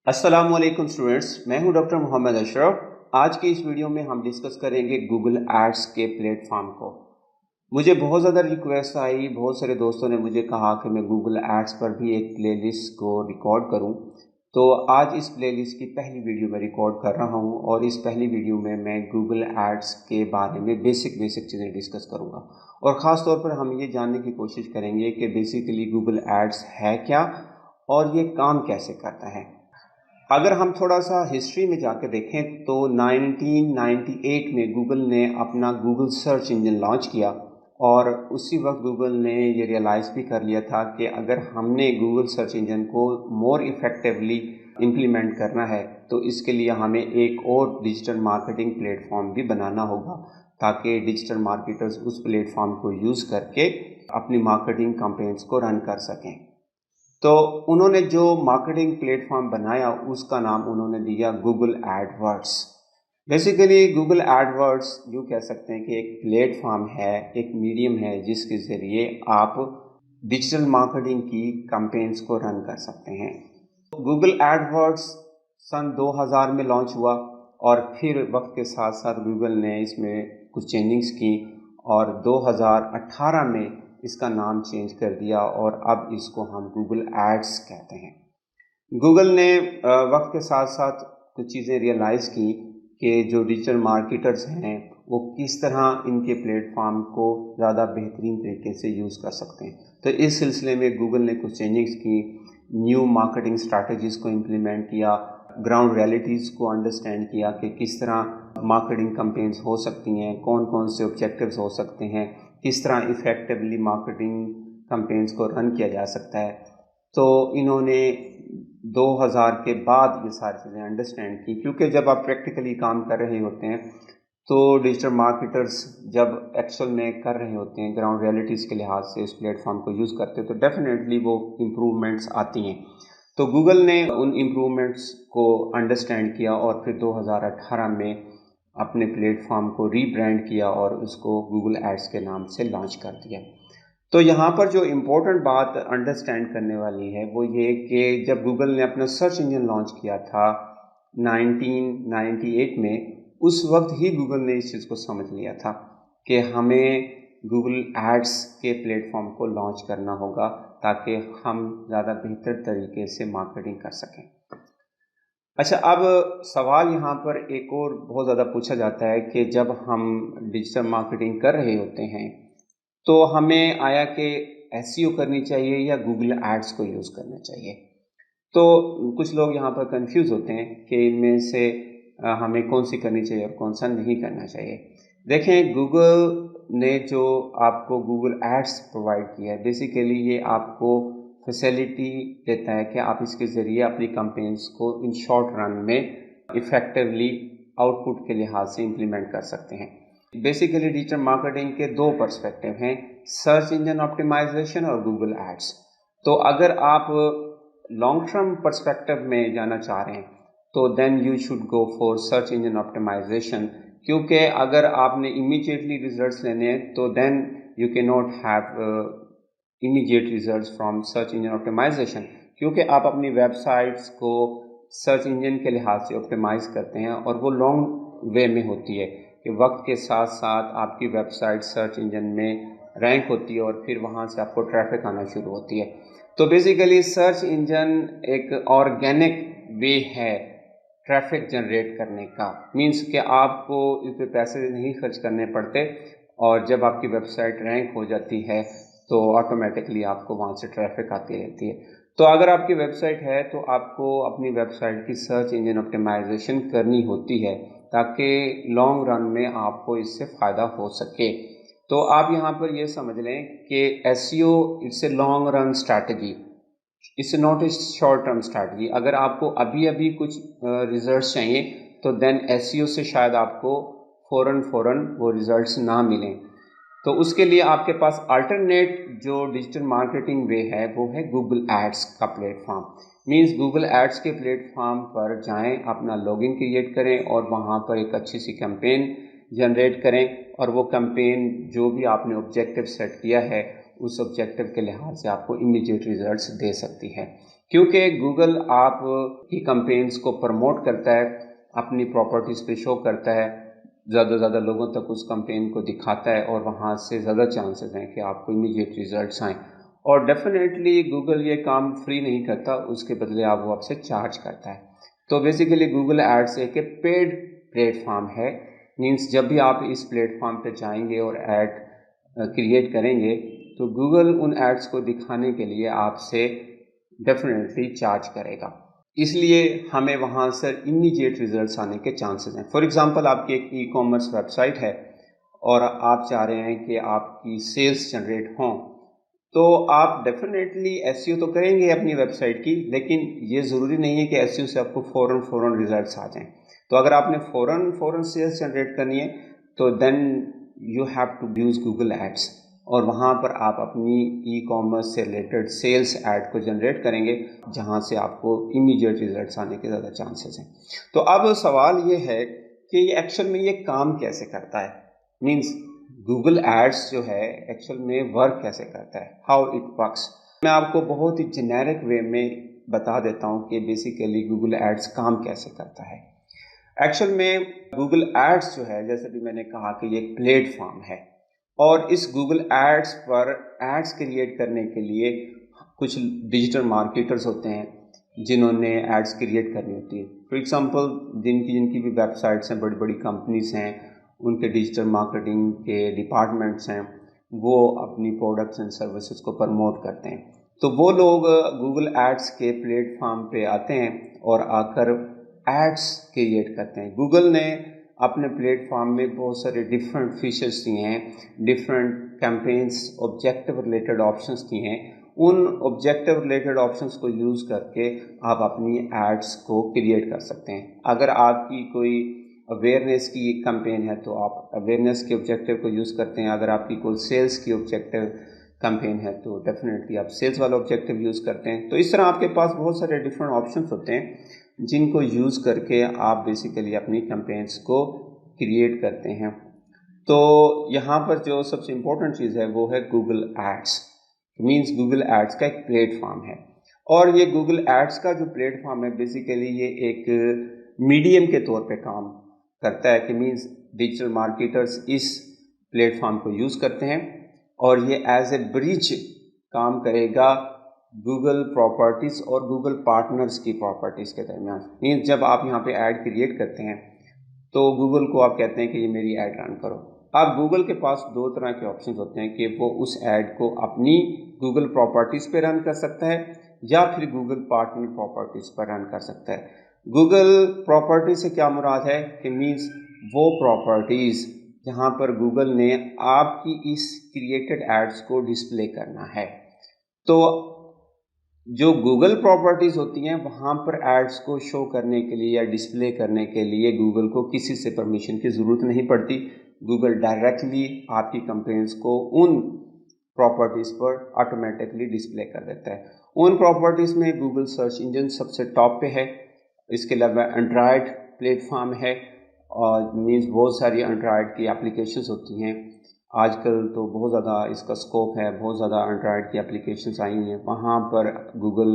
अस्सलाम वालेकुम स्टूडेंट्स, मैं हूं डॉक्टर मोहम्मद अशरफ। आज की इस वीडियो में हम डिस्कस करेंगे गूगल एड्स के प्लेटफॉर्म को। मुझे बहुत ज़्यादा रिक्वेस्ट आई, बहुत सारे दोस्तों ने मुझे कहा कि मैं गूगल एड्स पर भी एक प्लेलिस्ट को रिकॉर्ड करूं। तो आज इस प्लेलिस्ट की पहली वीडियो मैं रिकॉर्ड कर रहा हूं और इस पहली वीडियो में मैं गूगल एड्स के बारे में बेसिक चीज़ें डिस्कस करूंगा और ख़ास तौर पर हम ये जानने की कोशिश करेंगे कि बेसिकली गूगल एड्स है क्या और ये काम कैसे करता है। अगर हम थोड़ा सा हिस्ट्री में जाकर देखें तो 1998 में गूगल ने अपना गूगल सर्च इंजन लॉन्च किया और उसी वक्त गूगल ने ये रियलाइज़ भी कर लिया था कि अगर हमने गूगल सर्च इंजन को मोर इफ़ेक्टिवली इम्प्लीमेंट करना है तो इसके लिए हमें एक और डिजिटल मार्केटिंग प्लेटफॉर्म भी बनाना होगा ताकि डिजिटल मार्केटर्स उस प्लेटफॉर्म को यूज़ करके अपनी मार्केटिंग कैंपेन्स को रन कर सकें। तो उन्होंने जो मार्केटिंग प्लेटफॉर्म बनाया उसका नाम उन्होंने दिया Google AdWords. Basically Google AdWords यूँ कह सकते हैं कि एक प्लेटफॉर्म है, एक मीडियम है जिसके ज़रिए आप डिजिटल मार्केटिंग की कैंपेन्स को रन कर सकते हैं। गूगल एडवर्ड्स सन 2000 में लॉन्च हुआ और फिर वक्त के साथ साथ गूगल ने इसमें कुछ चेंजिंग्स की और 2018 में इसका नाम चेंज कर दिया और अब इसको हम गूगल एड्स कहते हैं। गूगल ने वक्त के साथ साथ कुछ चीज़ें रियलाइज़ की कि जो डिजिटल मार्केटर्स हैं वो किस तरह इनके प्लेटफॉर्म को ज़्यादा बेहतरीन तरीके से यूज़ कर सकते हैं। तो इस सिलसिले में गूगल ने कुछ चेंजेस की, न्यू मार्केटिंग स्ट्रैटेजीज़ को इम्प्लीमेंट किया, ग्राउंड रियलिटीज़ को अंडरस्टैंड किया कि किस तरह मार्केटिंग कैंपेन्स हो सकती हैं, कौन कौन से ऑब्जेक्टिव्स हो सकते हैं, किस तरह इफ़ेक्टिवली मार्केटिंग कैंपेन्स को रन किया जा सकता है। तो इन्होंने 2000 के बाद ये सारी चीज़ें अंडरस्टैंड की, क्योंकि जब आप प्रैक्टिकली काम कर रहे होते हैं तो डिजिटल मार्केटर्स जब एक्चुअल में कर रहे होते हैं ग्राउंड रियलिटीज़ के लिहाज से इस प्लेटफॉर्म को यूज़ करते हैं तो डेफिनेटली वो इम्प्रूवमेंट्स आती हैं। तो गूगल ने उन इम्प्रूवमेंट्स को अंडरस्टैंड किया और फिर 2018 में अपने प्लेटफॉर्म को रीब्रांड किया और उसको गूगल एड्स के नाम से लॉन्च कर दिया। तो यहाँ पर जो इम्पोर्टेंट बात अंडरस्टैंड करने वाली है वो ये कि जब गूगल ने अपना सर्च इंजन लॉन्च किया था 1998 में, उस वक्त ही गूगल ने इस चीज़ को समझ लिया था कि हमें गूगल एड्स के प्लेटफॉर्म को लॉन्च करना होगा ताकि हम ज़्यादा बेहतर तरीके से मार्केटिंग कर सकें। अच्छा, अब सवाल यहाँ पर एक और बहुत ज़्यादा पूछा जाता है कि जब हम डिजिटल मार्केटिंग कर रहे होते हैं तो हमें आया कि एसईओ करनी चाहिए या गूगल एड्स को यूज़ करना चाहिए। तो कुछ लोग यहाँ पर कंफ्यूज होते हैं कि इनमें से हमें कौन सी करनी चाहिए और कौन सा नहीं करना चाहिए। देखें, गूगल ने जो आपको गूगल एड्स प्रोवाइड किया है, बेसिकली ये आपको फैसिलिटी देता है कि आप इसके ज़रिए अपनी कैंपेन्स को इन शॉर्ट रन में इफ़ेक्टिवली आउटपुट के लिहाज से इम्प्लीमेंट कर सकते हैं। बेसिकली डिजिटल मार्केटिंग के दो पर्सपेक्टिव हैं, सर्च इंजन ऑप्टिमाइजेशन और गूगल एड्स। तो अगर आप लॉन्ग टर्म पर्सपेक्टिव में जाना चाह रहे हैं तो then you should go for search engine optimisation, क्योंकि अगर आपने इमीडिएटली रिजल्ट्स लेने हैं तो then you can not have immediate results from search engine optimisation, क्योंकि आप अपनी वेबसाइट्स को सर्च इंजन के लिहाज से ऑप्टिमाइज करते हैं और वो लॉन्ग वे में होती है कि वक्त के साथ साथ आपकी वेबसाइट सर्च इंजन में रैंक होती है और फिर वहाँ से आपको ट्रैफिक आना शुरू होती है। तो बेसिकली सर्च इंजन एक ऑर्गेनिक वे है ट्रैफिक जनरेट करने का, मींस कि आपको इस पर पैसे नहीं खर्च करने पड़ते और जब आपकी वेबसाइट रैंक हो जाती है तो ऑटोमेटिकली आपको वहाँ से ट्रैफिक आती रहती है। तो अगर आपकी वेबसाइट है तो आपको अपनी वेबसाइट की सर्च इंजन ऑप्टिमाइजेशन करनी होती है ताकि लॉन्ग रन में आपको इससे फ़ायदा हो सके। तो आप यहाँ पर ये समझ लें कि SEO it's a long run strategy, it's not a short term strategy. अगर आपको अभी अभी कुछ रिजल्ट्स चाहिए तो देन एसईओ से शायद आपको फ़ौरन वो रिजल्ट्स ना मिलें। तो उसके लिए आपके पास अल्टरनेट जो डिजिटल मार्केटिंग वे है वो है गूगल एड्स का प्लेटफॉर्म। मींस गूगल एड्स के प्लेटफॉर्म पर जाएं, अपना लॉगिन क्रिएट करें और वहाँ पर एक अच्छी सी कैंपेन जनरेट करें और वो कैंपेन जो भी आपने ऑब्जेक्टिव सेट किया है उस ऑब्जेक्टिव के लिहाज से आपको इमीडिएट रिजल्ट्स दे सकती है। क्योंकि गूगल आप की कैंपेन्स को प्रमोट करता है, अपनी प्रॉपर्टीज़ पे शो करता है, ज़्यादा से ज़्यादा लोगों तक उस कैंपेन को दिखाता है और वहाँ से ज़्यादा चांसेस हैं कि आपको इमीडिएट रिजल्ट्स आएँ। और डेफिनेटली गूगल ये काम फ्री नहीं करता, उसके बदले आप वो आपसे चार्ज करता है। तो बेसिकली गूगल एड्स एक पेड प्लेटफॉर्म है, मीन्स जब भी आप इस प्लेटफॉर्म पे जाएंगे और ऐड क्रिएट करेंगे तो गूगल उन एड्स को दिखाने के लिए आपसे डेफिनेटली चार्ज करेगा, इसलिए हमें वहाँ से इमीडिएट रिजल्ट्स आने के चांसेस हैं। फॉर एग्जांपल आपकी एक ई कॉमर्स वेबसाइट है और आप चाह रहे हैं कि आपकी सेल्स जनरेट हों, तो आप डेफिनेटली एसईओ तो करेंगे अपनी वेबसाइट की, लेकिन ये ज़रूरी नहीं है कि एसईओ से आपको फ़ौरन रिजल्ट्स आ जाएं। तो अगर आपने फ़ौरन सेल्स जनरेट करनी है तो then you have to use Google ads, और वहाँ पर आप अपनी ई कॉमर्स से रिलेटेड सेल्स ऐड को जनरेट करेंगे, जहाँ से आपको इमीडिएट रिजल्ट्स आने के ज़्यादा चांसेस हैं। तो अब सवाल ये है कि ये एक्चुअल में ये काम कैसे करता है, मीन्स गूगल एड्स जो है एक्चुअल में वर्क कैसे करता है, हाउ इट वर्क्स। मैं आपको बहुत ही जेनेरिक वे में बता देता हूँ कि बेसिकली गूगल एड्स काम कैसे करता है। एक्चुअल में गूगल एड्स जो है, जैसे भी मैंने कहा कि ये एक प्लेटफॉर्म है, और इस गूगल एड्स पर एड्स क्रिएट करने के लिए कुछ डिजिटल मार्केटर्स होते हैं जिन्होंने एड्स क्रिएट करनी होती है। फॉर एग्जांपल जिनकी भी वेबसाइट्स हैं, बड़ी बड़ी कंपनीज हैं, उनके डिजिटल मार्केटिंग के डिपार्टमेंट्स हैं, वो अपनी प्रोडक्ट्स एंड सर्विसेज को प्रमोट करते हैं। तो वो लोग गूगल एड्स के प्लेटफॉर्म पे आते हैं और आकर एड्स क्रिएट करते हैं। गूगल ने अपने प्लेटफॉर्म में बहुत सारे डिफरेंट फीचर्स दिए हैं, different campaigns objective related options दिए हैं। उन ऑब्जेक्टिव रिलेटेड ऑप्शंस को यूज़ करके आप अपनी एड्स को क्रिएट कर सकते हैं। अगर आपकी कोई अवेयरनेस की कैंपेन है तो आप अवेयरनेस के ऑब्जेक्टिव को यूज़ करते हैं। अगर आपकी कोई सेल्स की ऑब्जेक्टिव कैंपेन है तो डेफिनेटली आप सेल्स वाला ऑब्जेक्टिव यूज़ करते हैं। तो इस तरह आपके पास बहुत सारे डिफरेंट ऑप्शंस होते हैं जिनको यूज़ करके आप बेसिकली अपनी कैंपेन्स को क्रिएट करते हैं। तो यहाँ पर जो सबसे इम्पोर्टेंट चीज़ है वो है Google ads, means Google ads का एक प्लेटफॉर्म है। और ये गूगल एड्स का जो प्लेटफॉर्म है बेसिकली ये एक मीडियम के तौर पे काम करता है, कि मीन्स डिजिटल मार्केटर्स इस प्लेटफॉर्म को यूज़ करते हैं और ये एज ए ब्रिज काम करेगा गूगल प्रॉपर्टीज़ और गूगल पार्टनर्स की प्रॉपर्टीज़ के दरमियान। मीन्स जब आप यहाँ पे ऐड क्रिएट करते हैं तो गूगल को आप कहते हैं कि ये मेरी ऐड रन करो। अब गूगल के पास दो तरह के ऑप्शन होते हैं कि वो उस ऐड को अपनी गूगल प्रॉपर्टीज़ पे रन कर सकता है या फिर गूगल पार्टनर प्रॉपर्टीज़ पर रन कर सकता है। गूगल प्रॉपर्टी से क्या मुराद है कि मीन्स वो प्रॉपर्टीज़ जहाँ पर गूगल ने आपकी इस क्रिएटेड एड्स को डिस्प्ले करना है। तो जो गूगल प्रॉपर्टीज़ होती हैं वहाँ पर एड्स को शो करने के लिए या डिस्प्ले करने के लिए गूगल को किसी से परमिशन की ज़रूरत नहीं पड़ती। गूगल डायरेक्टली आपकी कंपेन्स को उन प्रॉपर्टीज़ पर ऑटोमेटिकली डिस्प्ले कर देता है। उन प्रॉपर्टीज़ में गूगल सर्च इंजन सबसे टॉप पे है। इसके अलावा एंड्रॉयड प्लेटफॉर्म है और मीन्स बहुत सारी एंड्रॉयड की एप्लीकेशंस होती हैं। आजकल तो बहुत ज़्यादा इसका स्कोप है, बहुत ज़्यादा एंड्रॉयड की एप्लीकेशंस आई हैं, वहाँ पर गूगल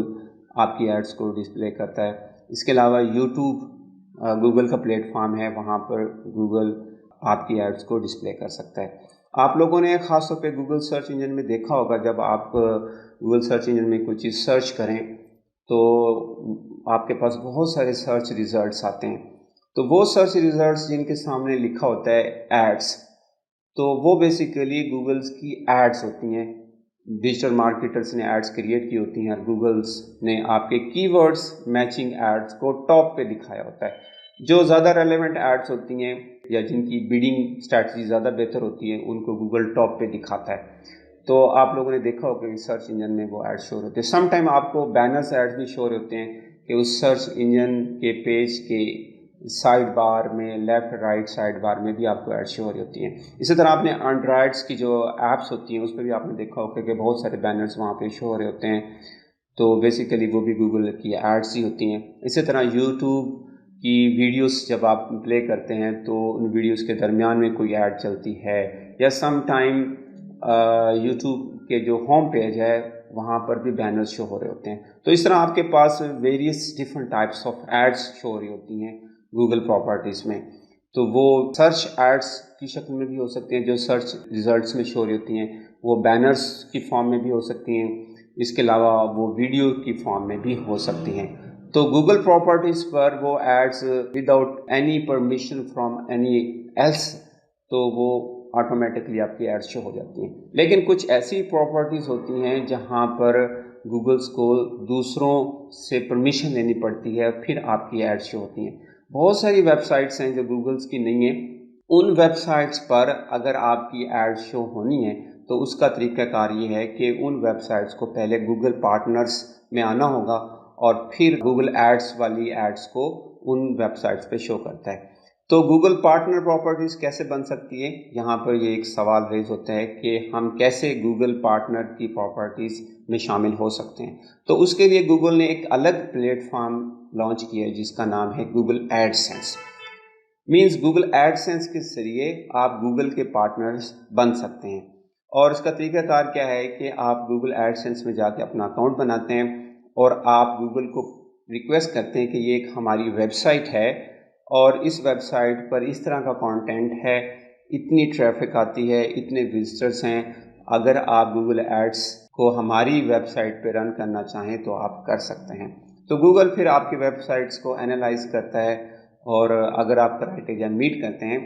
आपकी एड्स को डिस्प्ले करता है। इसके अलावा यूट्यूब गूगल का प्लेटफॉर्म है, वहाँ पर गूगल आपकी एड्स को डिस्प्ले कर सकता है। आप लोगों ने ख़ास तौर पे गूगल सर्च इंजन में देखा होगा, जब आप गूगल सर्च इंजन में कोई चीज़ सर्च करें तो आपके पास बहुत सारे सर्च रिज़ल्ट्स आते हैं। तो वो सर्च रिज़ल्ट्स जिनके सामने लिखा होता है एड्स, तो वो बेसिकली गूगल्स की एड्स होती हैं। डिजिटल मार्केटर्स ने एड्स क्रिएट की होती हैं और गूगल्स ने आपके कीवर्ड्स मैचिंग एड्स को टॉप पे दिखाया होता है। जो ज़्यादा रेलेवेंट एड्स होती हैं या जिनकी बिडिंग स्ट्रैटेजी ज़्यादा बेहतर होती है उनको गूगल टॉप पे दिखाता है। तो आप लोगों ने देखा होगा कि सर्च इंजन में वो एड्स शो होते हैं। सम टाइम आपको बैनर्स एड्स भी शो होते हैं कि उस सर्च इंजन के पेज के साइड बार में, लेफ़्ट राइट साइड बार में भी आपको एड्स शो हो रही होती हैं। इसी तरह आपने एंड्रॉयड्स की जो ऐप्स होती हैं उस पर भी आपने देखा होगा कि बहुत सारे बैनर्स वहाँ पे शो हो रहे होते हैं। तो बेसिकली वो भी गूगल की एड्स ही होती हैं। इसी तरह यूट्यूब की वीडियोस जब आप प्ले करते हैं तो उन वीडियोस के दरमियान में कोई ऐड चलती है, या सम टाइम यूट्यूब के जो होम पेज है वहाँ पर भी बैनर्स शो हो रहे होते हैं। तो इस तरह आपके पास various different types of ads show हो रही होती हैं गूगल प्रॉपर्टीज़ में। तो वो सर्च एड्स की शक्ल में भी हो सकती हैं जो सर्च रिजल्ट्स में शो हो रही होती हैं, वो बैनर्स की फॉर्म में भी हो सकती हैं, इसके अलावा वो वीडियो की फॉर्म में भी हो सकती हैं। तो गूगल प्रॉपर्टीज़ पर वो ads without any permission from any else, तो वो ऑटोमेटिकली आपकी एड्स शो हो जाती हैं। लेकिन कुछ ऐसी प्रॉपर्टीज़ होती हैं जहाँ पर गूगल्स को दूसरों से परमिशन लेनी पड़ती है, फिर आपकी एड्स शो होती हैं। बहुत सारी वेबसाइट्स हैं जो गूगल्स की नहीं हैं। उन वेबसाइट्स पर अगर आपकी एड शो होनी है तो उसका तरीक़ाकार ये है कि उन वेबसाइट्स को पहले गूगल पार्टनर्स में आना होगा और फिर गूगल एड्स वाली एड्स को उन वेबसाइट्स पे शो करता है। तो गूगल पार्टनर प्रॉपर्टीज़ कैसे बन सकती है, यहाँ पर ये एक सवाल रेज होता है कि हम कैसे गूगल पार्टनर की प्रॉपर्टीज़ में शामिल हो सकते हैं। तो उसके लिए गूगल ने एक अलग प्लेटफॉर्म लॉन्च किया है जिसका नाम है Google AdSense. Means Google AdSense के ज़रिए आप गूगल के पार्टनर्स बन सकते हैं। और इसका तरीक़ाकार क्या है कि आप गूगल एडसेंस में जाके अपना अकाउंट बनाते हैं और आप गूगल को रिक्वेस्ट करते हैं कि ये एक हमारी वेबसाइट है और इस वेबसाइट पर इस तरह का कंटेंट है, इतनी ट्रैफिक आती है, इतने विजिटर्स हैं, अगर आप गूगल एड्स को हमारी वेबसाइट पे रन करना चाहें तो आप कर सकते हैं। तो गूगल फिर आपकी वेबसाइट्स को एनालाइज करता है और अगर आप क्राइटेरिया मीट करते हैं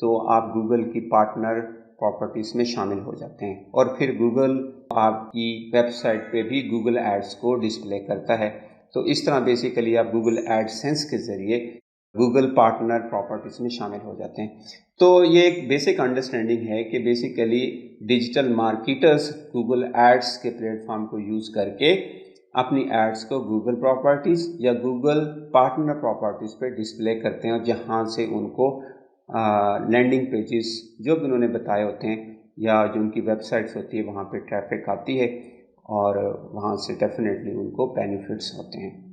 तो आप गूगल की पार्टनर प्रॉपर्टीज़ में शामिल हो जाते हैं और फिर गूगल आपकी वेबसाइट पे भी गूगल एड्स को डिस्प्ले करता है। तो इस तरह बेसिकली आप गूगल एडसेंस के ज़रिए गूगल पार्टनर प्रॉपर्टीज़ में शामिल हो जाते हैं। तो ये एक बेसिक अंडरस्टैंडिंग है कि basically digital marketers Google ads के प्लेटफॉर्म को यूज़ करके अपनी एड्स को गूगल प्रॉपर्टीज़ या गूगल पार्टनर प्रॉपर्टीज़ पे डिस्प्ले करते हैं और जहाँ से उनको लैंडिंग पेजेस जो भी उन्होंने बताए होते हैं या जो उनकी वेबसाइट्स होती है वहाँ पे ट्रैफिक आती है और वहाँ से डेफिनेटली उनको बेनिफिट्स होते हैं।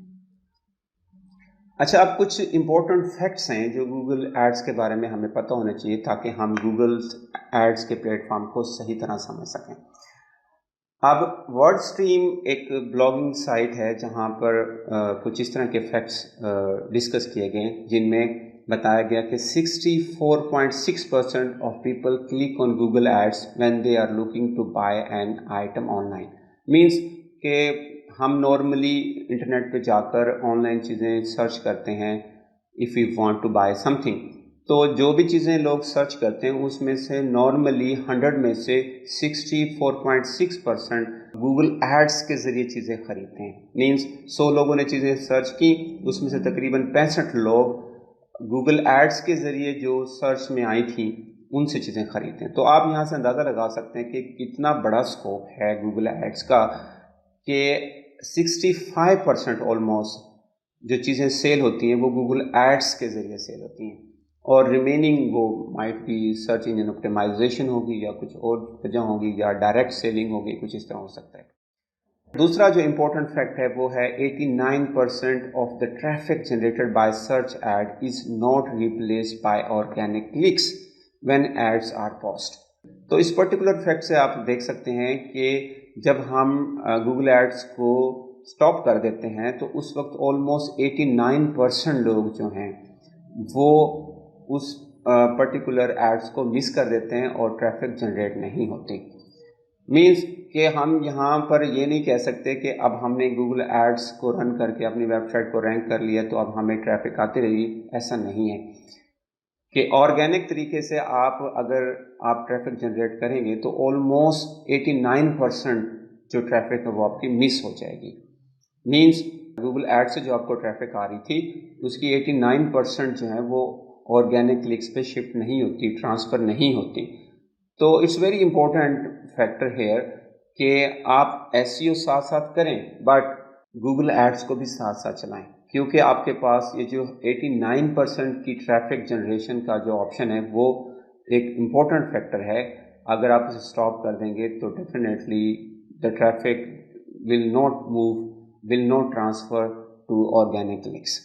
अच्छा, अब कुछ इम्पोर्टेंट फैक्ट्स हैं जो गूगल एड्स के बारे में हमें पता होना चाहिए ताकि हम गूगल एड्स के प्लेटफॉर्म को सही तरह समझ सकें। अब वर्ड स्ट्रीम एक ब्लॉगिंग साइट है जहाँ पर कुछ इस तरह के फैक्ट्स डिस्कस किए गए जिनमें बताया गया कि 64.6% of people click on Google ads when they are looking to buy an item online. Means कि हम नॉर्मली इंटरनेट पे जाकर ऑनलाइन चीज़ें सर्च करते हैं if you want to buy something, तो जो भी चीज़ें लोग सर्च करते हैं उसमें से नॉर्मली 100 में से 64.6% गूगल एड्स के ज़रिए चीज़ें ख़रीदते हैं। मीन्स 100 लोगों ने चीज़ें सर्च की, उसमें से तकरीबन 65 लोग गूगल एड्स के ज़रिए जो सर्च में आई थी उनसे चीज़ें ख़रीदते हैं। तो आप यहाँ से अंदाज़ा लगा सकते हैं कि कितना बड़ा स्कोप है गूगल एड्स का कि 65% ऑलमोस्ट जो चीज़ें सेल होती हैं वो गूगल एड्स के ज़रिए सेल होती हैं और रिमेनिंग वो might be search engine optimisation होगी या कुछ और वजह होगी या डायरेक्ट सेलिंग होगी, कुछ इस तरह हो सकता है। दूसरा जो इम्पोर्टेंट फैक्ट है वो है 89% of the traffic generated by search ad is not replaced by organic clicks when ads are post. तो इस पर्टिकुलर फैक्ट से आप देख सकते हैं कि जब हम गूगल एड्स को स्टॉप कर देते हैं तो उस वक्त ऑलमोस्ट 89% लोग जो हैं वो उस पर्टिकुलर एड्स को मिस कर देते हैं और ट्रैफिक जनरेट नहीं होती। मीन्स कि हम यहाँ पर ये नहीं कह सकते कि अब हमने गूगल एड्स को रन करके अपनी वेबसाइट को रैंक कर लिया तो अब हमें ट्रैफिक आती रहेगी, ऐसा नहीं है कि ऑर्गेनिक तरीके से अगर आप ट्रैफिक जनरेट करेंगे तो ऑलमोस्ट 89% जो ट्रैफिक है वो आपकी मिस हो जाएगी। मीन्स गूगल एड से जो आपको ट्रैफिक आ रही थी उसकी 89% जो है वो ऑर्गेनिक क्लिक्स पे शिफ्ट नहीं होती, ट्रांसफ़र नहीं होती। तो it's very important factor here कि आप एसईओ साथ साथ करें बट गूगल एड्स को भी साथ साथ चलाएं, क्योंकि आपके पास ये जो 89% की ट्रैफिक जनरेशन का जो ऑप्शन है वो एक इम्पॉर्टेंट फैक्टर है। अगर आप इसे स्टॉप कर देंगे तो definitely the traffic will not move, will not transfer to organic clicks.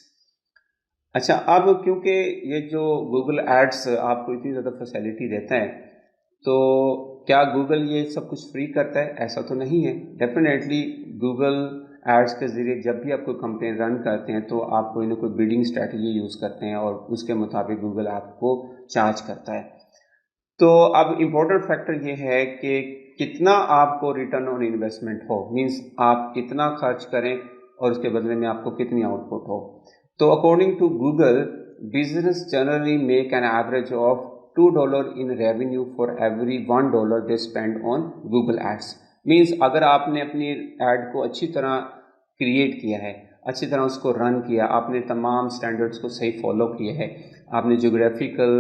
अच्छा, अब क्योंकि ये जो गूगल एड्स आपको इतनी ज़्यादा फैसिलिटी देता है تو کیا گوگل یہ سب کچھ فری کرتا ہے؟ ایسا تو نہیں ہے. ڈیفینیٹلی گوگل ایڈس کے ذریعے جب بھی آپ کوئی کمپین رن کرتے ہیں تو آپ کوئی نہ کوئی بلڈنگ اسٹریٹجی یوز کرتے ہیں اور اس کے مطابق گوگل آپ کو چارج کرتا ہے. تو اب امپورٹنٹ فیکٹر یہ ہے کہ کتنا آپ کو return on investment who, means آپ کتنا خرچ کریں اور اس کے بدلے میں آپ کو کتنی آؤٹ پٹ ہو. تو according to Google business generally make an average of $2 in revenue for every $1 they spend on Google Ads. Means اگر آپ نے اپنی ایڈ کو اچھی طرح کریٹ کیا ہے، اچھی طرح اس کو رن کیا، آپ نے تمام سٹینڈرڈس کو صحیح فالو کیا ہے، آپ نے جغرافیکل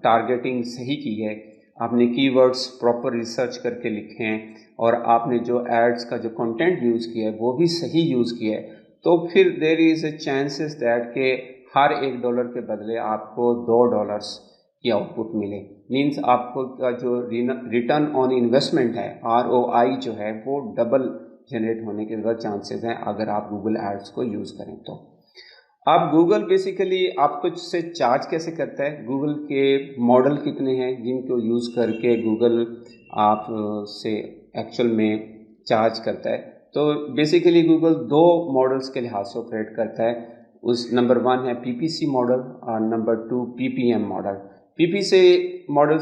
ٹارگیٹنگ صحیح کی ہے، آپ نے کی ورڈس پراپر ریسرچ کر کے لکھے ہیں، اور آپ نے جو ایڈس کا جو کنٹینٹ یوز کیا ہے وہ بھی صحیح یوز کیا ہے، تو پھر دیر از اے چانسز دیٹ کہ ہر $1 کے بدلے آپ کو $2 کی آؤٹ پٹ ملے. مینس آپ کو جو ریٹرن آن انویسٹمنٹ ہے ROI جو ہے وہ ڈبل جنریٹ ہونے کے زیادہ چانسز ہیں اگر آپ گوگل ایڈس کو یوز کریں تو. اب گوگل بیسیکلی آپ کو سے چارج کیسے کرتا ہے؟ گوگل کے ماڈل کتنے ہیں جن کو یوز کر کے گوگل آپ سے ایکچوئل میں چارج کرتا ہے؟ تو بیسیکلی گوگل 2 ماڈلس کے لحاظ سے آپریٹ کرتا ہے. اس نمبر 1 ہے PPC ماڈل اور number 2 PPM model. PPC model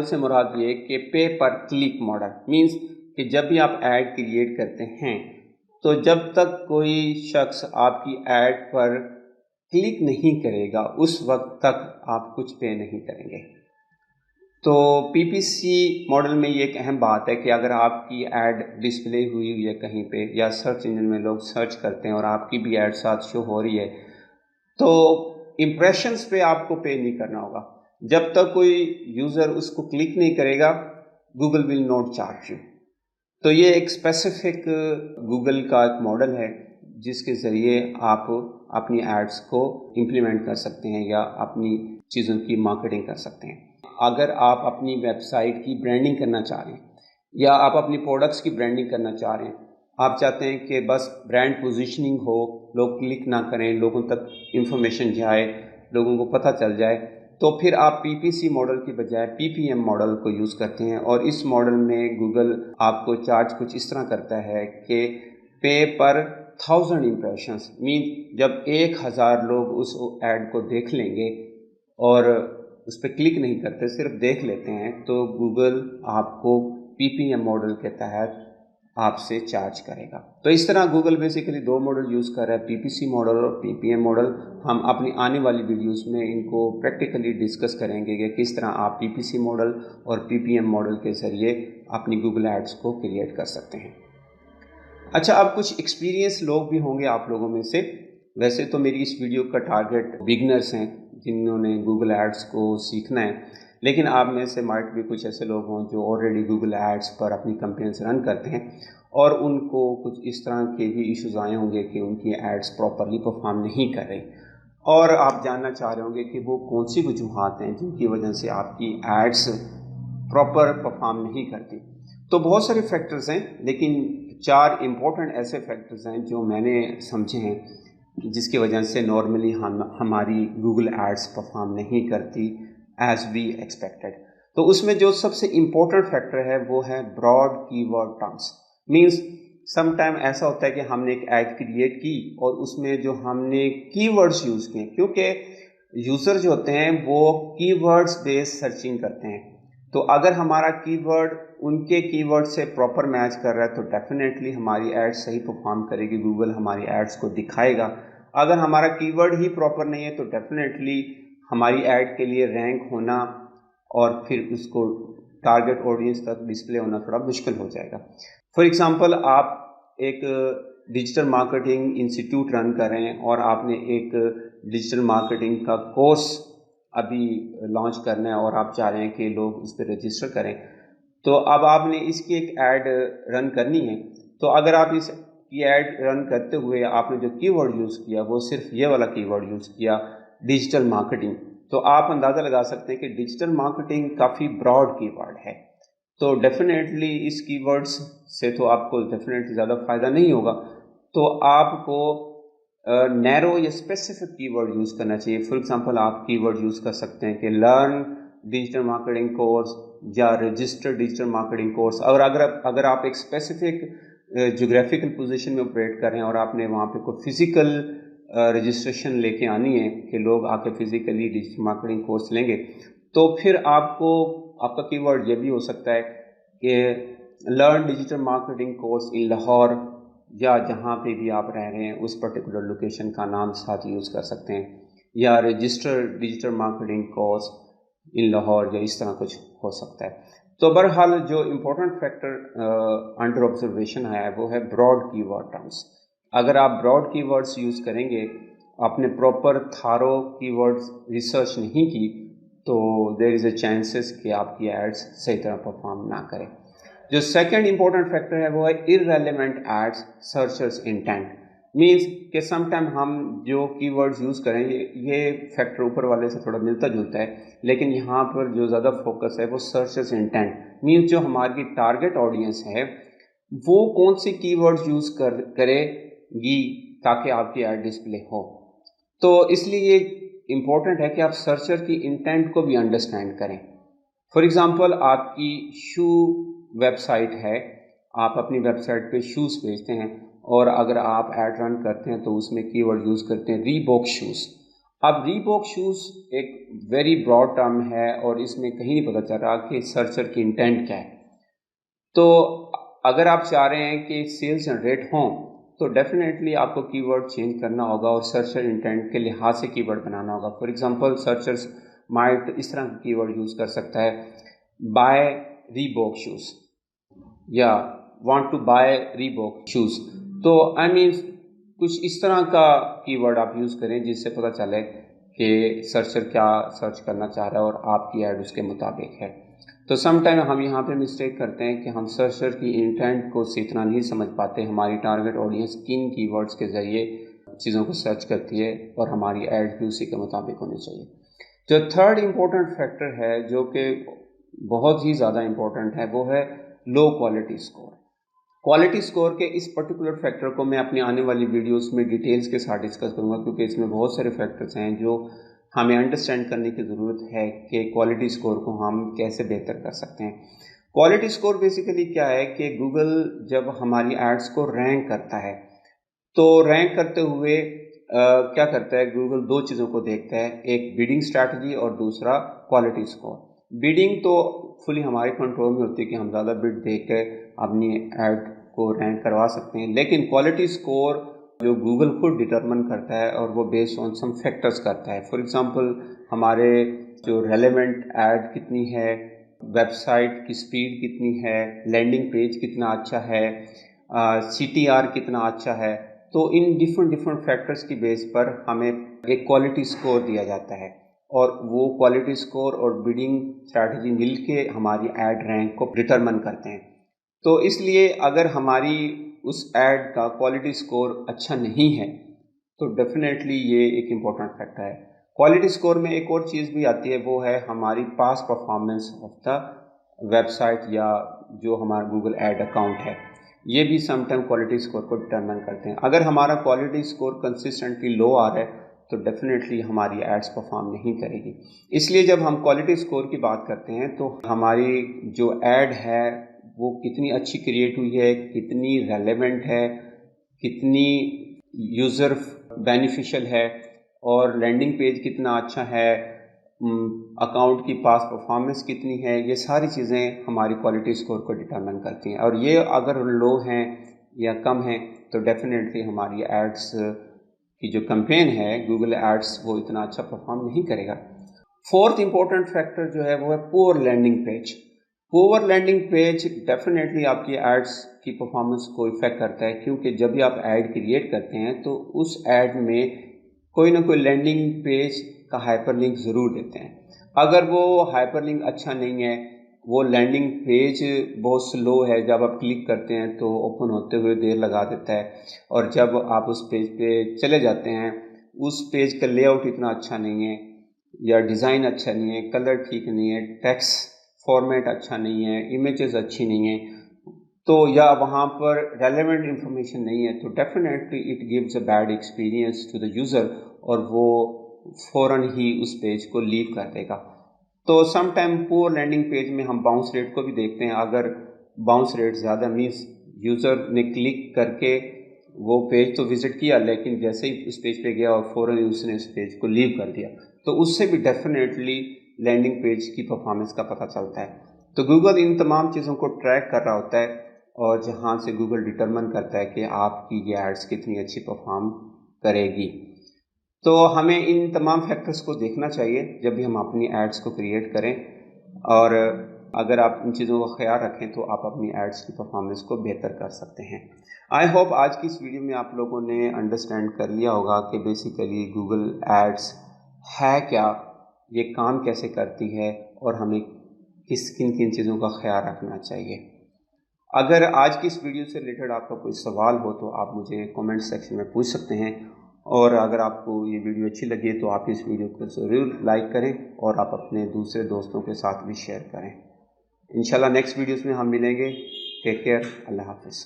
سے مراد یہ کہ پے پر کلک ماڈل. مینس کہ جب بھی آپ ایڈ کریٹ کرتے ہیں تو جب تک کوئی شخص آپ کی ایڈ پر کلک نہیں کرے گا اس وقت تک آپ کچھ پے نہیں کریں گے. تو PPC ماڈل میں یہ ایک اہم بات ہے کہ اگر آپ کی ایڈ ڈسپلے ہوئی ہے کہیں پہ یا سرچ انجن میں لوگ سرچ کرتے ہیں اور آپ کی بھی ایڈ ساتھ شو ہو رہی ہے تو امپریشنز پہ آپ کو پے نہیں کرنا ہوگا. جب تک کوئی یوزر اس کو کلک نہیں کرے گا Google will not charge you. تو یہ ایک اسپیسیفک گوگل کا ایک ماڈل ہے جس کے ذریعے آپ اپنی ایڈس کو امپلیمنٹ کر سکتے ہیں یا اپنی چیزوں کی مارکیٹنگ کر سکتے ہیں. اگر آپ اپنی ویب سائٹ کی برانڈنگ کرنا چاہ رہے ہیں یا آپ اپنی پروڈکٹس کی برانڈنگ کرنا چاہ رہے ہیں، آپ چاہتے ہیں کہ بس برانڈ پوزیشننگ ہو، لوگ کلک نہ کریں، لوگوں تک انفارمیشن جائے، لوگوں کو پتہ چل جائے، تو پھر آپ PPC ماڈل کی بجائے PPM ماڈل کو یوز کرتے ہیں. اور اس ماڈل میں گوگل آپ کو چارج کچھ اس طرح کرتا ہے کہ پے پر 1000 امپریشنس. مین جب 1000 لوگ اس ایڈ کو دیکھ لیں گے اور اس پہ کلک نہیں کرتے، صرف دیکھ لیتے ہیں، تو گوگل آپ کو PPM ماڈل کے تحت آپ سے چارج کرے گا. تو اس طرح گوگل بیسیکلی 2 ماڈل یوز کر رہا ہے، PPC ماڈل اور PPM ماڈل. ہم اپنی آنے والی ویڈیوز میں ان کو پریکٹیکلی ڈسکس کریں گے کہ کس طرح آپ PPC ماڈل اور PPM ماڈل کے ذریعے اپنی گوگل ایڈس کو کریٹ کر سکتے ہیں. اچھا، اب کچھ ایکسپیرینس لوگ بھی ہوں گے آپ لوگوں میں سے. ویسے تو میری اس ویڈیو کا ٹارگیٹ بگنرس ہیں جنہوں نے گوگل ایڈس کو سیکھنا ہے، لیکن آپ میں سے مائٹ بھی کچھ ایسے لوگ ہوں جو آلریڈی گوگل ایڈس پر اپنی کمپینز رن کرتے ہیں اور ان کو کچھ اس طرح کے بھی ایشوز آئے ہوں گے کہ ان کی ایڈس پراپرلی پرفارم نہیں کر رہی، اور آپ جاننا چاہ رہے ہوں گے کہ وہ کون سی وجوہات ہیں جن کی وجہ سے آپ کی ایڈس پراپر پرفارم نہیں کرتی. تو بہت سارے فیکٹرز ہیں، لیکن 4 امپورٹنٹ ایسے فیکٹرز ہیں جو میں نے سمجھے ہیں جس کی وجہ سے نارملی ہماری گوگل ایڈس پرفارم نہیں کرتی ایز وی ایکسپیکٹڈ. تو اس میں جو سب سے امپورٹنٹ فیکٹر ہے وہ ہے براڈ کی word terms. Means some time ایسا ہوتا ہے کہ ہم نے ایک ایڈ کریٹ کی اور اس میں جو ہم نے کی ورڈز یوز کیے، کیونکہ یوزر جو ہوتے ہیں وہ کی ورڈز بیس سرچنگ کرتے ہیں، تو اگر ہمارا کی ورڈ ان کے کی ورڈ سے پراپر میچ کر رہا ہے تو ڈیفینیٹلی ہماری ایڈ صحیح پرفارم کرے گی، گوگل ہماری ایڈس کو دکھائے گا. اگر ہمارا کی ورڈ ہی پراپر نہیں ہے تو ڈیفینیٹلی ہماری ایڈ کے لیے رینک ہونا اور پھر اس کو ٹارگیٹ آڈینس تک ڈسپلے ہونا تھوڑا مشکل ہو جائے گا. فار ایگزامپل، آپ ایک ڈیجیٹل مارکیٹنگ انسٹیٹیوٹ رن کر رہے ہیں اور آپ نے ایک ڈیجیٹل مارکیٹنگ کا کورس ابھی لانچ کرنا ہے اور آپ چاہ رہے ہیں کہ لوگ اس پہ رجسٹر کریں، تو اب آپ نے اس کی ایک ایڈ رن کرنی ہے. تو اگر آپ اس کی ایڈ رن کرتے ہوئے آپ نے جو کی ورڈ یوز کیا وہ صرف یہ والا کی ورڈ یوز کیا، ڈیجیٹل مارکیٹنگ، تو آپ اندازہ لگا سکتے ہیں کہ ڈیجیٹل مارکیٹنگ کافی براڈ کی ورڈ ہے. تو ڈیفینیٹلی اس کی ورڈس سے تو آپ کو ڈیفینیٹلی زیادہ فائدہ نہیں ہوگا. تو آپ کو نیرو یا اسپیسیفک کی ورڈ یوز کرنا چاہیے. فار ایگزامپل، آپ کی ورڈ یوز کر سکتے ہیں کہ لرن डिजिटल मार्केटिंग कोर्स या रजिस्टर्ड डिजिटल मार्केटिंग कोर्स, और अगर आप एक स्पेसिफिक जोग्राफिकल पोजीशन में ऑपरेट कर रहे हैं और आपने वहाँ पे कोई फिज़िकल रजिस्ट्रेशन लेके आनी है कि लोग आके फिज़िकली डिजिटल मार्केटिंग कोर्स लेंगे, तो फिर आपका कीवर्ड ये भी हो सकता है कि learn digital marketing course in Lahore, या जहाँ पे भी आप रह रहे हैं उस पर्टिकुलर लोकेशन का नाम साथ यूज़ कर सकते हैं, या registered digital marketing course in Lahore, या इस तरह कुछ हो सकता है। तो बहरहाल जो इम्पोर्टेंट फैक्टर अंडर ऑब्जर्वेशन है वो है ब्रॉड कीवर्ड टर्म्स। अगर आप ब्रॉड कीवर्ड्स यूज़ करेंगे, आपने प्रॉपर थारो कीवर्ड्स रिसर्च नहीं की, तो देयर इज़ अ चांसेस कि आपकी एड्स सही तरह परफॉर्म ना करें। जो सेकंड इम्पोर्टेंट फैक्टर है वो है irrelevant ads searchers intent. Means कि समटाइम हम जो कीवर्ड्स यूज़ करें, ये फैक्टर ऊपर वाले से थोड़ा मिलता जुलता है, लेकिन यहाँ पर जो ज़्यादा फोकस है वो सर्चर्स इंटेंट। मीन्स जो हमारी टारगेट ऑडियंस है वो कौन सी कीवर्ड्स यूज़ करेगी ताकि आपकी ऐड डिस्प्ले हो। तो इसलिए ये इम्पोर्टेंट है कि आप सर्चर की इंटेंट को भी अंडरस्टैंड करें। फॉर एग्ज़ाम्पल, आपकी शू वेबसाइट है, आप अपनी वेबसाइट पे शूज़ बेचते हैं, और अगर आप ऐड रन करते हैं तो उसमें कीवर्ड यूज़ करते हैं रीबॉक शूज़। अब रीबॉक शूज़ एक वेरी ब्रॉड टर्म है और इसमें कहीं नहीं पता चल रहा कि सर्चर की इंटेंट क्या है। तो अगर आप चाह रहे हैं कि सेल्स जनरेट हों तो डेफिनेटली आपको कीवर्ड चेंज करना होगा और सर्चर इंटेंट के लिहाज से कीवर्ड बनाना होगा। फॉर एग्जांपल, सर्चर्स माइट इस तरह का कीवर्ड यूज़ कर सकता है, बाय रीबॉक शूज़ या want to buy Reebok shoes. तो आई मीन कुछ इस तरह का कीवर्ड आप यूज़ करें जिससे पता चले कि सर्चर क्या सर्च करना चाह रहा है और आपकी ऐड उसके मुताबिक है। तो सम टाइम हम यहाँ पे मिस्टेक करते हैं कि हम सर्चर की इंटेंट को इतना नहीं समझ पाते, हमारी टारगेट ऑडियंस किन कीवर्ड्स के ज़रिए चीज़ों को सर्च करती है और हमारी ऐड भी उसी के मुताबिक होनी चाहिए। जो थर्ड इम्पोर्टेंट फैक्टर है जो कि बहुत ही ज़्यादा इम्पोर्टेंट है वो है low quality score. Quality score के इस पर्टिकुलर फैक्टर को मैं अपनी आने वाली वीडियोस में डिटेल्स के साथ डिस्कस करूँगा, क्योंकि इसमें बहुत सारे फैक्टर्स हैं जो हमें अंडरस्टैंड करने की ज़रूरत है कि क्वालिटी स्कोर को हम कैसे बेहतर कर सकते हैं। क्वालिटी स्कोर बेसिकली क्या है कि गूगल जब हमारी एड्स को रैंक करता है, तो रैंक करते हुए क्या करता है, गूगल दो चीज़ों को देखता है, एक बिडिंग स्ट्रैटेजी और दूसरा क्वालिटी स्कोर। बिडिंग तो फुली हमारे कंट्रोल में होती है कि हम ज़्यादा बिड दे के अपनी ऐड को रैंक करवा सकते हैं, लेकिन क्वालिटी स्कोर जो गूगल खुद डिटरमिन करता है और वो बेस्ड ऑन सम फैक्टर्स करता है। फॉर एग्जांपल, हमारे जो रेलेवेंट ऐड कितनी है, वेबसाइट की स्पीड कितनी है, लैंडिंग पेज कितना अच्छा है, CTR कितना अच्छा है, तो इन डिफरेंट फैक्टर्स की बेस पर हमें एक क्वालिटी स्कोर दिया जाता है, और वो क्वालिटी स्कोर और बिडिंग स्ट्रैटेजी मिलके हमारी ऐड रैंक को डिटरमिन करते हैं। तो इसलिए अगर हमारी उस ऐड का क्वालिटी स्कोर अच्छा नहीं है तो डेफिनेटली ये एक इम्पोर्टेंट फैक्टर है। क्वालिटी स्कोर में एक और चीज़ भी आती है, वो है हमारी पास परफॉर्मेंस ऑफ द वेबसाइट या जो हमारा गूगल ऐड अकाउंट है, ये भी समटाइम क्वालिटी स्कोर को डिटरमिन करते हैं। अगर हमारा क्वालिटी स्कोर कंसिस्टेंटली लो आ रहा है तो डेफिनेटली हमारी एड्स परफॉर्म नहीं करेगी। इसलिए जब हम क्वालिटी स्कोर की बात करते हैं तो हमारी जो ऐड है वो कितनी अच्छी क्रिएट हुई है, कितनी रेलेवेंट है, कितनी यूज़र बेनिफिशियल है, और लैंडिंग पेज कितना अच्छा है, अकाउंट की पास परफॉर्मेंस कितनी है, ये सारी चीज़ें हमारी क्वालिटी स्कोर को डिटरमिन करती हैं। और ये अगर लो हैं या कम हैं तो डेफिनेटली हमारी एड्स की जो कैंपेन है गूगल एड्स वो इतना अच्छा परफॉर्म नहीं करेगा। फोर्थ इम्पोर्टेंट फैक्टर जो है वो है poor landing page. Poor landing page definitely आपकी एड्स की परफॉर्मेंस को इफेक्ट करता है, क्योंकि जब भी आप ऐड क्रिएट करते हैं तो उस ऐड में कोई ना कोई लैंडिंग पेज का हाइपरलिंक ज़रूर देते हैं। अगर वो हाइपरलिंक अच्छा नहीं है, वो लैंडिंग पेज बहुत स्लो है, जब आप क्लिक करते हैं तो ओपन होते हुए देर लगा देता है, और जब आप उस पेज पे चले जाते हैं उस पेज का लेआउट इतना अच्छा नहीं है, या डिज़ाइन अच्छा नहीं है, कलर ठीक नहीं है, टेक्स्ट फॉर्मेट अच्छा नहीं है, इमेजेस अच्छी नहीं है, तो या वहाँ पर रेलेवेंट इंफॉर्मेशन नहीं है, तो definitely it gives a bad experience to the user और वो फ़ौरन ही उस पेज को लीव कर देगा। तो सम टाइम पोर लैंडिंग पेज में हम बाउंस रेट को भी देखते हैं। अगर बाउंस रेट ज़्यादा मीन्स यूज़र ने क्लिक करके वो पेज तो विज़िट किया, लेकिन जैसे ही उस पेज पे गया और फ़ौरन उसने उस पेज को लीव कर दिया, तो उससे भी डेफिनेटली लैंडिंग पेज की परफॉर्मेंस का पता चलता है। तो गूगल इन तमाम चीज़ों को ट्रैक कर रहा होता है और जहाँ से गूगल डिटरमिन करता है कि आपकी ये एड्स कितनी अच्छी परफॉर्म करेगी। तो हमें इन तमाम फैक्टर्स को देखना चाहिए जब भी हम अपनी एड्स को क्रिएट करें, और अगर आप इन चीज़ों का ख्याल रखें तो आप अपनी एड्स की परफॉर्मेंस को बेहतर कर सकते हैं। आई होप आज की इस वीडियो में आप लोगों ने अंडरस्टैंड कर लिया होगा कि बेसिकली गूगल एड्स है क्या, ये काम कैसे करती है और हमें किन किन चीज़ों का ख्याल रखना चाहिए। अगर आज की इस वीडियो से रिलेटेड आपका कोई सवाल हो तो आप मुझे कमेंट सेक्शन में पूछ सकते हैं, और अगर आपको ये वीडियो अच्छी लगी तो आप इस वीडियो को ज़रूर लाइक करें और आप अपने दूसरे दोस्तों के साथ भी शेयर करें। इंशाल्लाह नेक्स्ट वीडियोस में हम मिलेंगे। टेक केयर, अल्लाह हाफ़िज़।